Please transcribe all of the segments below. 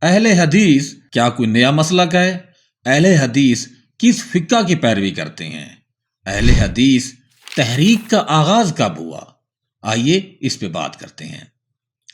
اہل حدیث کیا کوئی نیا مسلک ہے؟ اہل حدیث کس فقہ کی پیروی کرتے ہیں؟ اہل حدیث تحریک کا آغاز کب ہوا؟ آئیے اس پہ بات کرتے ہیں۔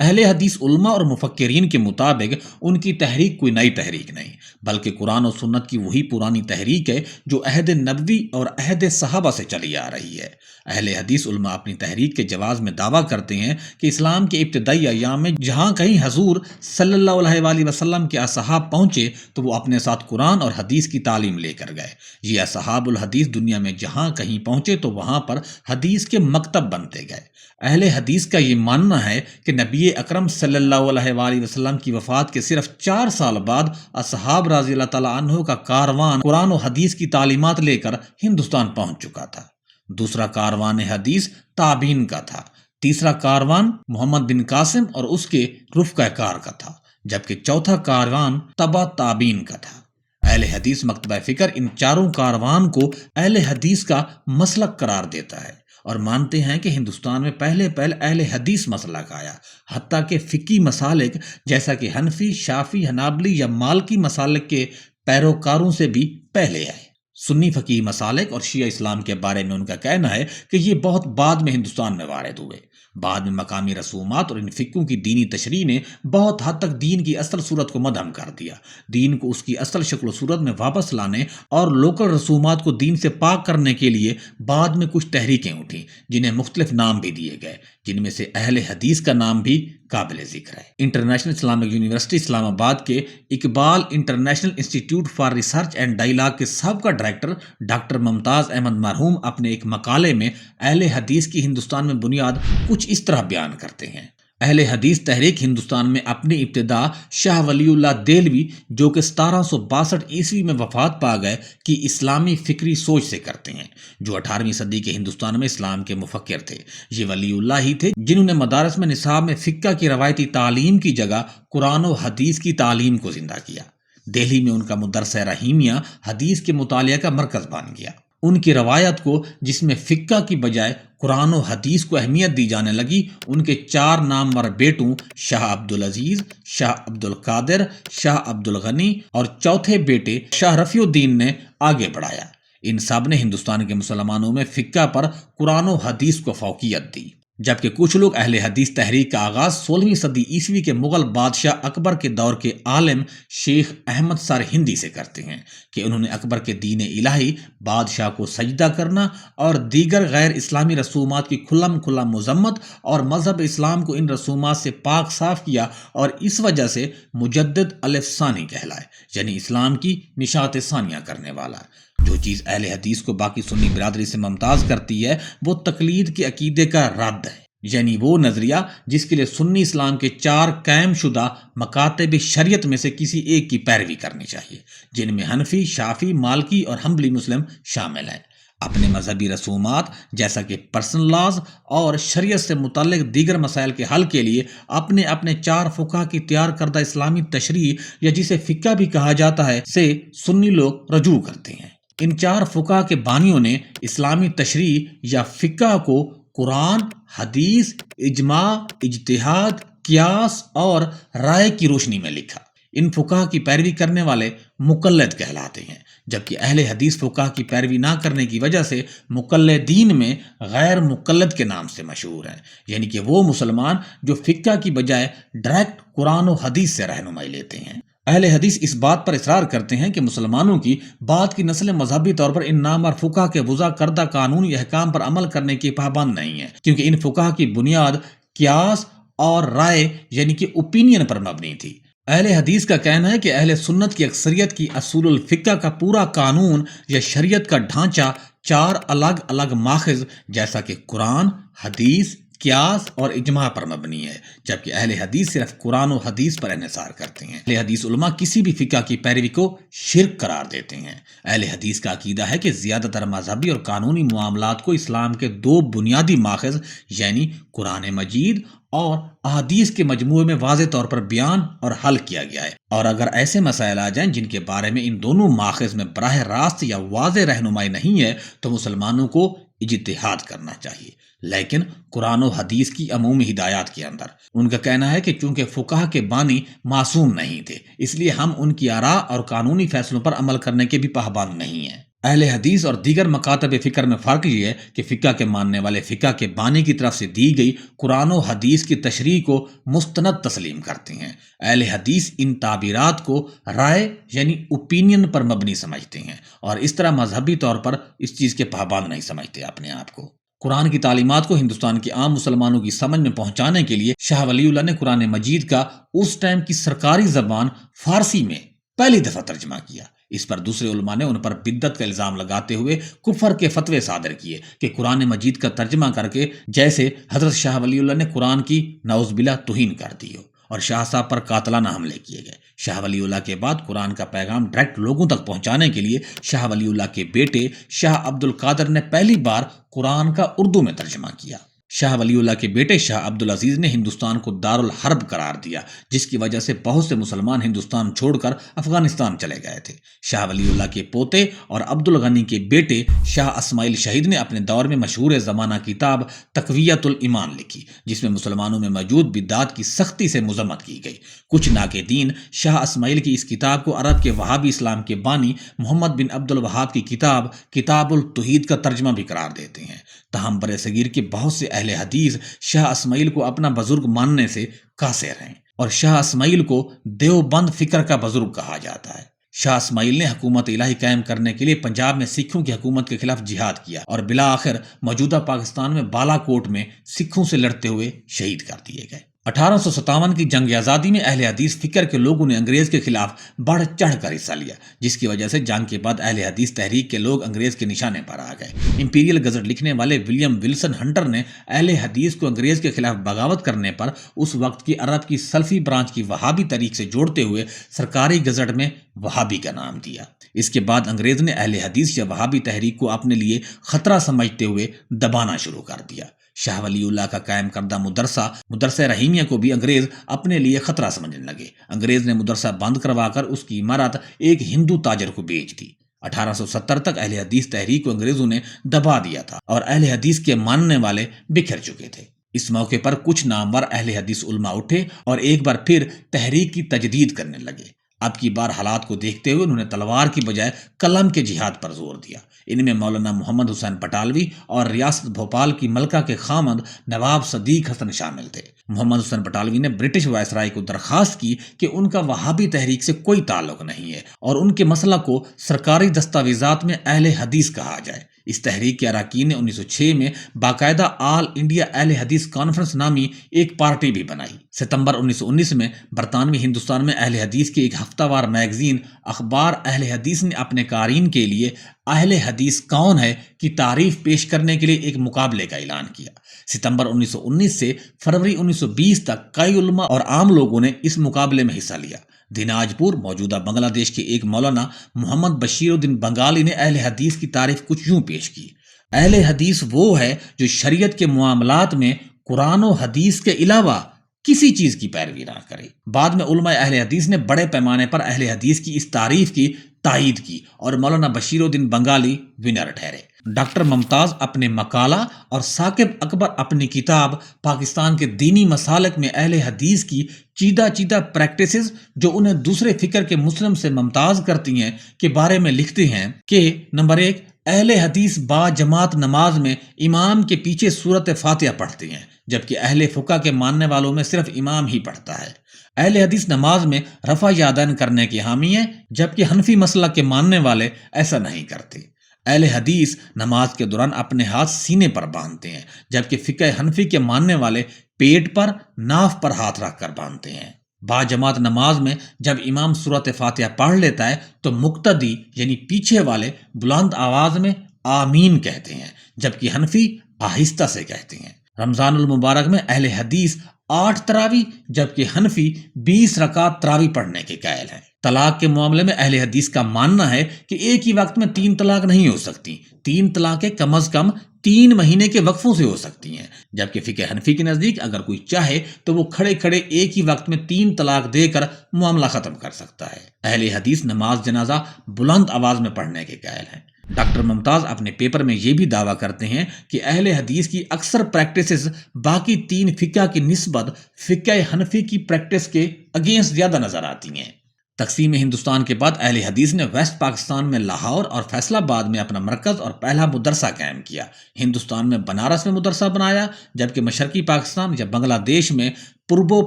اہل حدیث علماء اور مفکرین کے مطابق ان کی تحریک کوئی نئی تحریک نہیں، بلکہ قرآن و سنت کی وہی پرانی تحریک ہے جو عہد نبوی اور عہد صحابہ سے چلی آ رہی ہے۔ اہل حدیث علماء اپنی تحریک کے جواز میں دعویٰ کرتے ہیں کہ اسلام کے ابتدائی ایام میں جہاں کہیں حضور صلی اللہ علیہ وآلہ وسلم کے اصحاب پہنچے تو وہ اپنے ساتھ قرآن اور حدیث کی تعلیم لے کر گئے۔ یہ اصحاب الحدیث دنیا میں جہاں کہیں پہنچے تو وہاں پر حدیث کے مکتب بنتے گئے۔ اہل حدیث کا یہ ماننا ہے کہ نبی اکرم صلی اللہ علیہ وآلہ وسلم کی وفات کے صرف 4 سال بعد اصحاب رضی اللہ تعالیٰ عنہ کا کاروان قرآن و حدیث کی تعلیمات لے کر ہندوستان پہنچ چکا تھا۔ دوسرا کاروان حدیث تابعین کا تھا، تیسرا کاروان محمد بن قاسم اور اس کے رفقہ کار کا تھا، جبکہ چوتھا کاروان تبع تابعین کا تھا۔ اہل حدیث مکتبہ فکر ان چاروں کاروان کو اہل حدیث کا مسلک قرار دیتا ہے اور مانتے ہیں کہ ہندوستان میں پہلے اہل حدیث مسلک آیا، حتیٰ کہ فقہی مسالک جیسا کہ حنفی، شافعی، حنابلی یا مالکی مسالک کے پیروکاروں سے بھی پہلے آئے۔ سنی فقہی مسالک اور شیعہ اسلام کے بارے میں ان کا کہنا ہے کہ یہ بہت بعد میں ہندوستان میں وارد ہوئے۔ بعد میں مقامی رسومات اور ان فقہوں کی دینی تشریح نے بہت حد تک دین کی اصل صورت کو مدھم کر دیا۔ دین کو اس کی اصل شکل و صورت میں واپس لانے اور لوکل رسومات کو دین سے پاک کرنے کے لیے بعد میں کچھ تحریکیں اٹھیں جنہیں مختلف نام بھی دیے گئے، جن میں سے اہل حدیث کا نام بھی قابل ذکر ہے۔ انٹرنیشنل اسلامک یونیورسٹی اسلام آباد کے Iqbal international institute for research and dialogue کے سابقہ ڈائریکٹر ڈاکٹر ممتاز احمد مرحوم اپنے ایک مقالے میں اہل حدیث کی ہندوستان میں بنیاد کچھ اس طرح بیان کرتے ہیں۔ اہل حدیث تحریک ہندوستان میں اپنی ابتدا شاہ ولی اللہ دہلوی جو کہ 1762 عیسوی میں وفات پا گئے کی اسلامی فکری سوچ سے کرتے ہیں، جو 18ویں صدی کے ہندوستان میں اسلام کے مفکر تھے۔ یہ ولی اللہ ہی تھے جنہوں نے مدارس میں نصاب میں فقہ کی روایتی تعلیم کی جگہ قرآن و حدیث کی تعلیم کو زندہ کیا۔ دہلی میں ان کا مدرسہ رحیمیہ حدیث کے مطالعہ کا مرکز بن گیا۔ ان کی روایت کو جس میں فقہ کی بجائے قرآن و حدیث کو اہمیت دی جانے لگی، ان کے 4 نامور بیٹوں شاہ عبدالعزیز، شاہ عبدالقادر، شاہ عبدالغنی اور چوتھے بیٹے شاہ رفیع الدین نے آگے بڑھایا۔ ان سب نے ہندوستان کے مسلمانوں میں فقہ پر قرآن و حدیث کو فوقیت دی، جبکہ کچھ لوگ اہل حدیث تحریک کا آغاز 16ویں صدی عیسوی کے مغل بادشاہ اکبر کے دور کے عالم شیخ احمد سر ہندی سے کرتے ہیں کہ انہوں نے اکبر کے دین الہی، بادشاہ کو سجدہ کرنا اور دیگر غیر اسلامی رسومات کی کھلم کھلا مذمت اور مذہب اسلام کو ان رسومات سے پاک صاف کیا اور اس وجہ سے مجدد الف ثانی کہلائے، یعنی اسلام کی نشاط ثانیہ کرنے والا۔ جو چیز اہل حدیث کو باقی سنی برادری سے ممتاز کرتی ہے وہ تقلید کے عقیدے کا رد ہے، یعنی وہ نظریہ جس کے لیے سنی اسلام کے 4 قائم شدہ مکاتب شریعت میں سے کسی ایک کی پیروی کرنی چاہیے، جن میں حنفی، شافعی، مالکی اور حنبلی مسلم شامل ہیں۔ اپنے مذہبی رسومات جیسا کہ پرسنل لاز اور شریعت سے متعلق دیگر مسائل کے حل کے لیے اپنے 4 فقہ کی تیار کردہ اسلامی تشریح یا جسے فقہ بھی کہا جاتا ہے سے سنی لوگ رجوع کرتے ہیں۔ ان 4 فقہ کے بانیوں نے اسلامی تشریح یا فقہ کو قرآن، حدیث، اجماع، اجتہاد، قیاس اور رائے کی روشنی میں لکھا۔ ان فقہ کی پیروی کرنے والے مقلد کہلاتے ہیں، جبکہ اہل حدیث فقہ کی پیروی نہ کرنے کی وجہ سے مقلدین میں غیر مقلد کے نام سے مشہور ہیں، یعنی کہ وہ مسلمان جو فقہ کی بجائے ڈائریکٹ قرآن و حدیث سے رہنمائی لیتے ہیں۔ اہل حدیث اس بات پر اصرار کرتے ہیں کہ مسلمانوں کی بعد کی نسلیں مذہبی طور پر ان نامور فقہ کے وضع کردہ قانونی احکام پر عمل کرنے کی پابند نہیں ہیں، کیونکہ ان فقہ کی بنیاد قیاس اور رائے یعنی کہ اوپینین پر مبنی تھی۔ اہل حدیث کا کہنا ہے کہ اہل سنت کی اکثریت کی اصول الفقہ کا پورا قانون یا شریعت کا ڈھانچہ 4 الگ الگ ماخذ جیسا کہ قرآن، حدیث، قیاس اور اجماع پر مبنی ہے، جبکہ اہل حدیث صرف قرآن و حدیث پر انحصار کرتے ہیں۔ اہل حدیث علماء کسی بھی فقہ کی پیروی کو شرک قرار دیتے ہیں۔ اہل حدیث کا عقیدہ ہے کہ زیادہ تر مذہبی اور قانونی معاملات کو اسلام کے 2 بنیادی ماخذ یعنی قرآن مجید اور احادیث کے مجموعے میں واضح طور پر بیان اور حل کیا گیا ہے، اور اگر ایسے مسائل آ جائیں جن کے بارے میں ان دونوں ماخذ میں براہ راست یا واضح رہنمائی نہیں ہے تو مسلمانوں کو اجتہاد کرنا چاہیے، لیکن قرآن و حدیث کی عمومی ہدایات کے اندر۔ ان کا کہنا ہے کہ چونکہ فقہا کے بانی معصوم نہیں تھے، اس لیے ہم ان کی آراء اور قانونی فیصلوں پر عمل کرنے کے بھی پابند نہیں ہیں۔ اہل حدیث اور دیگر مکاتب فکر میں فرق یہ ہے کہ فقہ کے ماننے والے فقہ کے بانی کی طرف سے دی گئی قرآن و حدیث کی تشریح کو مستند تسلیم کرتے ہیں۔ اہل حدیث ان تعبیرات کو رائے یعنی اوپینین پر مبنی سمجھتے ہیں اور اس طرح مذہبی طور پر اس چیز کے پابند نہیں سمجھتے اپنے آپ کو۔ قرآن کی تعلیمات کو ہندوستان کے عام مسلمانوں کی سمجھ میں پہنچانے کے لیے شاہ ولی اللہ نے قرآن مجید کا اس ٹائم کی سرکاری زبان فارسی میں پہلی دفعہ ترجمہ کیا۔ اس پر دوسرے علماء نے ان پر بدعت کا الزام لگاتے ہوئے کفر کے فتوے صادر کیے کہ قرآن مجید کا ترجمہ کر کے جیسے حضرت شاہ ولی اللہ نے قرآن کی نعوذ باللہ توہین کر دی ہو، اور شاہ صاحب پر قاتلانہ حملے کیے گئے۔ شاہ ولی اللہ کے بعد قرآن کا پیغام ڈائریکٹ لوگوں تک پہنچانے کے لیے شاہ ولی اللہ کے بیٹے شاہ عبد القادر نے پہلی بار قرآن کا اردو میں ترجمہ کیا۔ شاہ ولی اللہ کے بیٹے شاہ عبد العزیز نے ہندوستان کو دارالحرب قرار دیا، جس کی وجہ سے بہت سے مسلمان ہندوستان چھوڑ کر افغانستان چلے گئے تھے۔ شاہ ولی اللہ کے پوتے اور عبد الغنی کے بیٹے شاہ اسماعیل شہید نے اپنے دور میں مشہور زمانہ کتاب تقویۃ الایمان لکھی، جس میں مسلمانوں میں موجود بدعات کی سختی سے مذمت کی گئی۔ کچھ ناقدین شاہ اسماعیل کی اس کتاب کو عرب کے وہابی اسلام کے بانی محمد بن عبد الوہاب کی کتاب کتاب التوحید کا ترجمہ بھی قرار دیتے ہیں۔ تاہم برصغیر کے بہت سے اہل حدیث شاہ اسماعیل کو اپنا بزرگ ماننے سے قاصر ہیں، اور شاہ اسماعیل کو دیوبند فکر کا بزرگ کہا جاتا ہے۔ شاہ اسماعیل نے حکومت الہی قائم کرنے کے لیے پنجاب میں سکھوں کی حکومت کے خلاف جہاد کیا اور بالآخر موجودہ پاکستان میں بالا کوٹ میں سکھوں سے لڑتے ہوئے شہید کر دیے گئے۔ 1857 کی جنگ آزادی میں اہل حدیث فکر کے لوگوں نے انگریز کے خلاف بڑھ چڑھ کر حصہ لیا، جس کی وجہ سے جنگ کے بعد اہل حدیث تحریک کے لوگ انگریز کے نشانے پر آ گئے۔ امپیریل گزٹ لکھنے والے ولیم ولسن ہنٹر نے اہل حدیث کو انگریز کے خلاف بغاوت کرنے پر اس وقت کی عرب کی سلفی برانچ کی وہابی تحریک سے جوڑتے ہوئے سرکاری گزٹ میں وہابی کا نام دیا۔ اس کے بعد انگریز نے اہل حدیث یا وہابی تحریک کو اپنے لیے خطرہ سمجھتے ہوئے دبانا شروع کر دیا۔ شاہ ولی اللہ کا قائم کردہ مدرسہ رحیمیہ کو بھی انگریز اپنے لیے خطرہ سمجھنے لگے۔ انگریز نے مدرسہ بند کروا کر اس کی عمارت ایک ہندو تاجر کو بیچ دی۔ 1870 تک اہل حدیث تحریک کو انگریزوں نے دبا دیا تھا اور اہل حدیث کے ماننے والے بکھر چکے تھے۔ اس موقع پر کچھ نامور اہل حدیث علماء اٹھے اور ایک بار پھر تحریک کی تجدید کرنے لگے۔ اب کی بار حالات کو دیکھتے ہوئے انہوں نے تلوار کی بجائے قلم کے جہاد پر زور دیا۔ ان میں مولانا محمد حسین بٹالوی اور ریاست بھوپال کی ملکہ کے خامند نواب صدیق حسن شامل تھے۔ محمد حسین بٹالوی نے برٹش وائسرائے کو درخواست کی کہ ان کا وہابی تحریک سے کوئی تعلق نہیں ہے اور ان کے مسئلہ کو سرکاری دستاویزات میں اہل حدیث کہا جائے۔ اس تحریک کے اراکین نے 1906 میں باقاعدہ آل انڈیا اہل حدیث کانفرنس نامی ایک پارٹی بھی بنائی۔ ستمبر 1919 میں برطانوی ہندوستان میں اہل حدیث کی ایک ہفتہ وار میگزین اخبار اہل حدیث نے اپنے قارئین کے لیے اہل حدیث کون ہے کی تعریف پیش کرنے کے لیے ایک مقابلے کا اعلان کیا۔ ستمبر 1919 سے فروری 1920 تک کئی علماء اور عام لوگوں نے اس مقابلے میں حصہ لیا۔ دیناج پور موجودہ بنگلہ دیش کے ایک مولانا محمد بشیر الدین بنگالی نے اہل حدیث کی تعریف کچھ یوں پیش کی: اہل حدیث وہ ہے جو شریعت کے معاملات میں قرآن و حدیث کے علاوہ کسی چیز کی پیروی نہ کرے۔ بعد میں علماء اہل حدیث نے بڑے پیمانے پر اہل حدیث کی اس تعریف کی تائید کی اور مولانا بشیر الدین بنگالی ونر ٹھہرے۔ ڈاکٹر ممتاز اپنے مقالہ اور ثاقب اکبر اپنی کتاب پاکستان کے دینی مسالک میں اہل حدیث کی چیدہ پریکٹسز جو انہیں دوسرے فکر کے مسلم سے ممتاز کرتی ہیں کے بارے میں لکھتے ہیں کہ نمبر 1، اہل حدیث با جماعت نماز میں امام کے پیچھے سورۃ فاتحہ پڑھتے ہیں، جبکہ اہل فقہ کے ماننے والوں میں صرف امام ہی پڑھتا ہے۔ اہل حدیث نماز میں رفع یادین کرنے کے حامی ہیں، جبکہ حنفی مسلک کے ماننے والے ایسا نہیں کرتے۔ اہل حدیث نماز کے دوران اپنے ہاتھ سینے پر باندھتے ہیں، جبکہ فقہ حنفی کے ماننے والے پیٹ پر ناف پر ہاتھ رکھ کر باندھتے ہیں۔ با جماعت نماز میں جب امام سورۃ فاتحہ پڑھ لیتا ہے تو مقتدی یعنی پیچھے والے بلند آواز میں آمین کہتے ہیں، جبکہ حنفی آہستہ سے کہتے ہیں۔ رمضان المبارک میں اہل حدیث 8 تراویح جبکہ حنفی 20 رکعت تراویح پڑھنے کے قائل ہیں۔ طلاق کے معاملے میں اہل حدیث کا ماننا ہے کہ ایک ہی وقت میں 3 طلاق نہیں ہو سکتی، 3 طلاقیں کم از کم 3 مہینے کے وقفوں سے ہو سکتی ہیں، جبکہ فقہ حنفی کے نزدیک اگر کوئی چاہے تو وہ کھڑے کھڑے ایک ہی وقت میں 3 طلاق دے کر معاملہ ختم کر سکتا ہے۔ اہل حدیث نماز جنازہ بلند آواز میں پڑھنے کے قائل ہیں۔ ڈاکٹر ممتاز اپنے پیپر میں یہ بھی دعویٰ کرتے ہیں کہ اہل حدیث کی اکثر پریکٹسز باقی 3 فقہ کی نسبت فقہ حنفی کی پریکٹس کے اگینسٹ زیادہ نظر آتی ہیں۔ تقسیم ہندوستان کے بعد اہل حدیث نے ویسٹ پاکستان میں لاہور اور فیصل آباد میں اپنا مرکز اور پہلا مدرسہ قائم کیا۔ ہندوستان میں بنارس میں مدرسہ بنایا، جبکہ مشرقی پاکستان یا بنگلہ دیش میں پوربو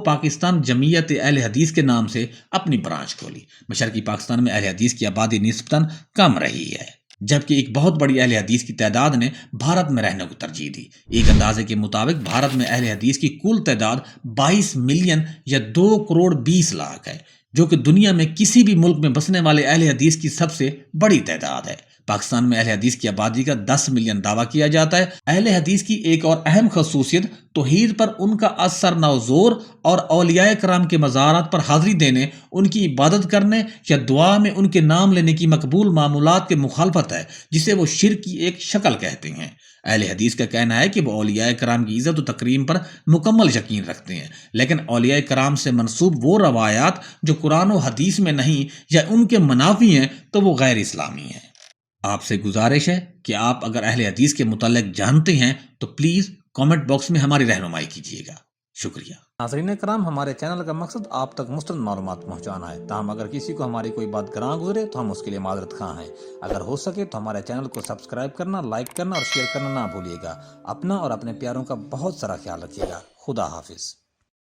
پاکستان جمعیت اہل حدیث کے نام سے اپنی برانچ کھولی۔ مشرقی پاکستان میں اہل حدیث کی آبادی نسبتاً کم رہی ہے، جبکہ ایک بہت بڑی اہل حدیث کی تعداد نے بھارت میں رہنے کو ترجیح دی۔ ایک اندازے کے مطابق بھارت میں اہل حدیث کی کل تعداد 22 ملین یا 2 کروڑ 20 لاکھ ہے، جو کہ دنیا میں کسی بھی ملک میں بسنے والے اہل حدیث کی سب سے بڑی تعداد ہے۔ پاکستان میں اہل حدیث کی آبادی کا 10 ملین دعویٰ کیا جاتا ہے۔ اہل حدیث کی ایک اور اہم خصوصیت توحید پر ان کا اثر نوزور اور اولیاء کرام کے مزارات پر حاضری دینے، ان کی عبادت کرنے یا دعا میں ان کے نام لینے کی مقبول معمولات کے مخالفت ہے، جسے وہ شرک کی ایک شکل کہتے ہیں۔ اہل حدیث کا کہنا ہے کہ وہ اولیاء کرام کی عزت و تکریم پر مکمل یقین رکھتے ہیں، لیکن اولیاء کرام سے منسوب وہ روایات جو قرآن و حدیث میں نہیں یا ان کے منافی ہیں تو وہ غیر اسلامی ہیں۔ آپ سے گزارش ہے کہ آپ اگر اہل حدیث کے متعلق جانتے ہیں تو پلیز کامنٹ باکس میں ہماری رہنمائی کیجیے گا۔ شکریہ۔ ناظرین کرام، ہمارے چینل کا مقصد آپ تک مستند معلومات پہنچانا ہے، تاہم اگر کسی کو ہماری کوئی بات گراں گزرے تو ہم اس کے لیے معذرت خواہ ہیں۔ اگر ہو سکے تو ہمارے چینل کو سبسکرائب کرنا، لائک کرنا اور شیئر کرنا نہ بھولیے گا۔ اپنا اور اپنے پیاروں کا بہت سارا خیال رکھیے گا۔ خدا حافظ۔